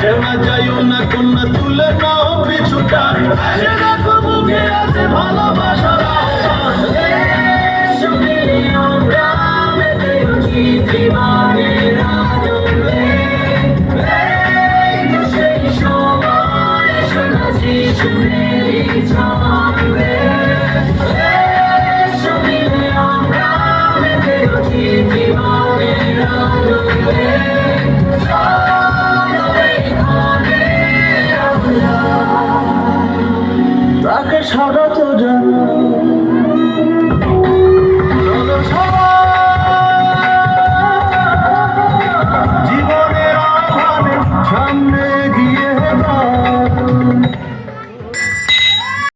কেউ না যাইও না কন্যা তুলে নাও পিছুটা, যে দেখো বুকে আছে ভালোবাসার আহ্বান। এসো মিলে আমরা মেতে উঠি জীবনের আনন্দে। এই তো সেই সময় শোনাচ্ছি সুরেরই ছন্দে। এসো মিলে আমরা মেতে উঠি জীবনের আনন্দে। তাকে স্বাগত জানাই।